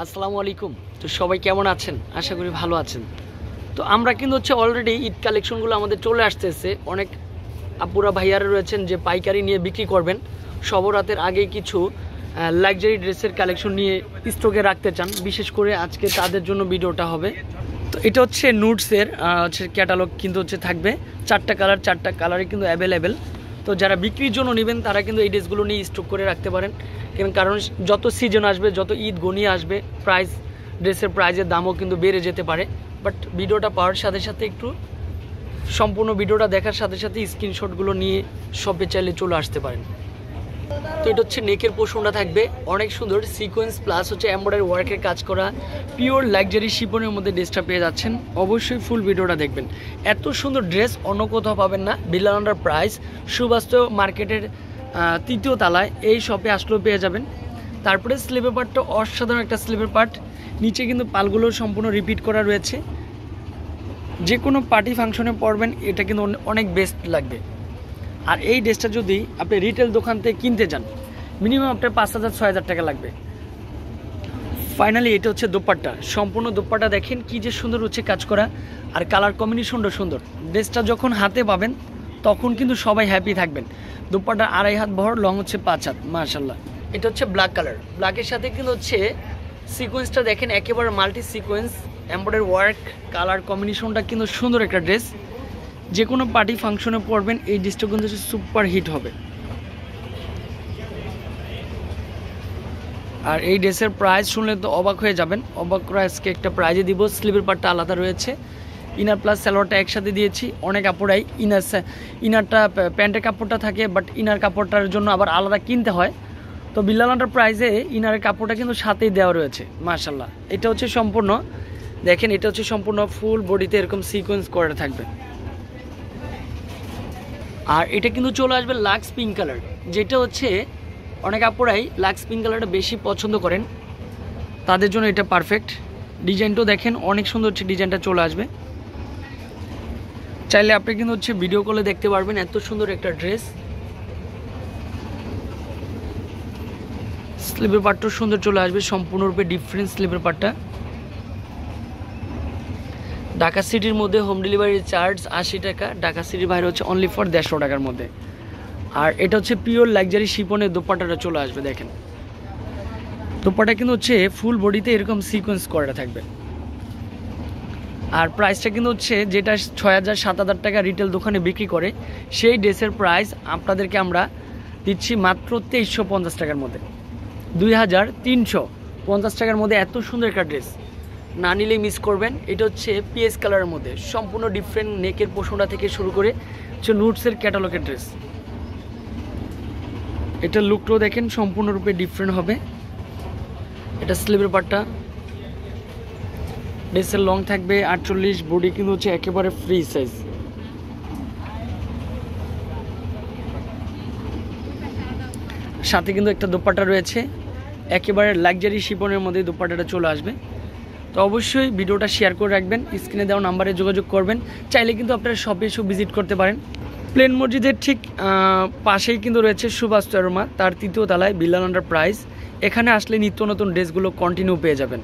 আসসালামু আলাইকুম। তো সবাই কেমন আছেন? আশা করি ভালো আছেন। তো আমরা কিন্তু অলরেডি ঈদ কালেকশনগুলো আমাদের চলে আসতেছে। অনেক আপুরা ভাইয়ারা রয়েছেন যে পাইকারি নিয়ে বিক্রি করবেন, সবরাতের আগে কিছু লাক্সারি ড্রেসের কালেকশন নিয়ে স্টকে রাখতে চান, বিশেষ করে আজকে তাদের জন্য ভিডিওটা হবে। তো এটা হচ্ছে নুডসের ক্যাটালগ কিন্তু থাকবে, চারটা কালারই কিন্তু অ্যাভেলেবেল। তো যারা বিক্রির জন্য নেবেন তারা কিন্তু এই ড্রেসগুলো নিয়ে স্টক করে রাখতে পারেন, কারণ যত সিজন আসবে, যত ঈদ গনিয়ে আসবে, ড্রেসের প্রাইজের দামও কিন্তু বেড়ে যেতে পারে। বাট ভিডিওটা পাওয়ার সাথে সাথে একটু সম্পূর্ণ ভিডিওটা দেখার সাথে সাথে স্ক্রিনশটগুলো নিয়ে শপে চাইলে চলে আসতে পারেন। তো এটা হচ্ছে নেকের পোর্শনটা থাকবে অনেক সুন্দর সিকোয়েন্স প্লাস এমব্রয়ডারি ওয়ার্কের কাজ করা পিওর লাক্সারি শিপনের মধ্যে ড্রেসটা পেয়ে যাচ্ছেন। অবশ্যই ফুল ভিডিওটা দেখবেন। এত সুন্দর ড্রেস অন্য কোথাও পাবেন না। বিল্লাল আন্ডার প্রাইস সুবাস্তব মার্কেটের 3য় তলায় এই শপে আসলেও পেয়ে যাবেন। তারপরে স্লিভের পার্টটা অসাধারণ একটা স্লিভের পার্ট, নিচে কিন্তু পালগুলো সম্পূর্ণ রিপিট করা রয়েছে। যে কোনো পার্টি ফাংশনে পরবেন এটা কিন্তু অনেক বেস্ট লাগবে। আর এই ড্রেসটা যদি আপনি রিটেল দোকান থেকে কিনতে যান মিনিমাম আপনার 5,000-6,000 টাকা লাগবে। ফাইনালি এটা হচ্ছে দোপাট্টা, সম্পূর্ণ দোপাট্টা দেখেন কি যে সুন্দর কাজ করা, আর কালার কম্বিনেশনটা সুন্দর। ড্রেসটা যখন হাতে পাবেন তখন কিন্তু সবাই হ্যাপি থাকবেন। দোপাট্টা 2.5 হাত বহর, লং 5 হাত, মাশাল্লাহ। এটা হচ্ছে ব্ল্যাক কালার, ব্ল্যাকের সাথে কিন্তু সিকোয়েন্সটা দেখেন একেবারে multi sequence embroidery work, colour কম্বিনেশনটা কিন্তু সুন্দর একটা ড্রেস। যে কোনো পার্টি ফাংশনে পরবেন এই ড্রেসটা কিন্তু সুপার হিট হবে। আর এই ড্রেসের প্রাইস শুনলে তো অবাক হয়ে যাবেন। অবাক করে আজকে একটা প্রাইজে দিব। স্লিভের পার্টটা আলাদা রয়েছে, ইনার প্লাস সালোয়ারটা একসাথে দিয়েছি। অনেক কাপড়াই ইনারটা প্যান্টের কাপড়টা থাকে, বাট ইনার কাপড়টার জন্য আবার আলাদা কিনতে হয়। তো বিল্লাল আন্ডার প্রাইজে ইনারের কাপড়টা কিন্তু সাথেই দেওয়া রয়েছে, মাশাল্লাহ। এটা হচ্ছে সম্পূর্ণ দেখেন, এটা হচ্ছে সম্পূর্ণ ফুল বডিতে এরকম সিকোয়েন্স করা থাকবে। আর এটা কিন্তু চলে আসবে লাক্স পিঙ্ক কালার, যেটা অনেক আপুরাই লাক্স পিঙ্ক কালারটা বেশি পছন্দ করেন, তাদের জন্য এটা পারফেক্ট। ডিজাইনটাও দেখেন অনেক সুন্দর ডিজাইনটা চলে আসবে। চাইলে আপনি কিন্তু ভিডিও কলে দেখতে পারবেন, এত সুন্দর একটা ড্রেস। স্লিভের পার্টটাও সুন্দর চলে আসবে, সম্পূর্ণরূপে ডিফারেন্ট স্লিভের পার্টটা। ঢাকা সিটির মধ্যে হোম ডেলিভারি চার্জ 80 টাকা, ঢাকা সিটির বাইরে অনলি ফর 150 টাকার মধ্যে। আর এটা পিওর লাক্সারি শিপনের দোপাট্টাটা চলে আসবে। দেখেন দোপাট্টা কিন্তু ফুল বডিতে এরকম সিকোয়েন্স করা থাকবে। আর প্রাইসটা কিন্তু যেটা 6,000-7,000 টাকা রিটেল দোকানে বিক্রি করে, সেই ড্রেসের প্রাইস আপনাদেরকে আমরা দিচ্ছি মাত্র 2350 টাকার মধ্যে, 2350 টাকার মধ্যে। এত সুন্দর একটা ড্রেস না নিলেই মিস করবেন। এটা পিএস কালারের মধ্যে সম্পূর্ণ ডিফারেন্ট, নেকের পোষণটা থেকে শুরু করে নুটসের ক্যাটালগের ড্রেস। এটা লুকটাও দেখেন সম্পূর্ণরূপে ডিফারেন্ট হবে। এটা স্লিভের পার্টটা, ড্রেসের লং থাকবে 48, বডি কিন্তু একেবারে ফ্রি সাইজ। সাথে কিন্তু একটা দোপাট্টা রয়েছে, একেবারে লাক্সারি শিপনের মধ্যে দোপাট্টাটা চলে আসবে। তো অবশ্যই ভিডিওটা শেয়ার করে রাখবেন, স্ক্রিনে দেওয়া নাম্বারে যোগাযোগ করবেন। চাইলে কিন্তু আপনারা শপে এসে ভিজিট করতে পারেন। প্লেন মসজিদের ঠিক পাশেই কিন্তু রয়েছে সুভাষ তার 3য় তলায় বিল্লাল আন্ডার প্রাইস। এখানে আসলে নিত্য নতুন ড্রেসগুলো কন্টিনিউ পেয়ে যাবেন।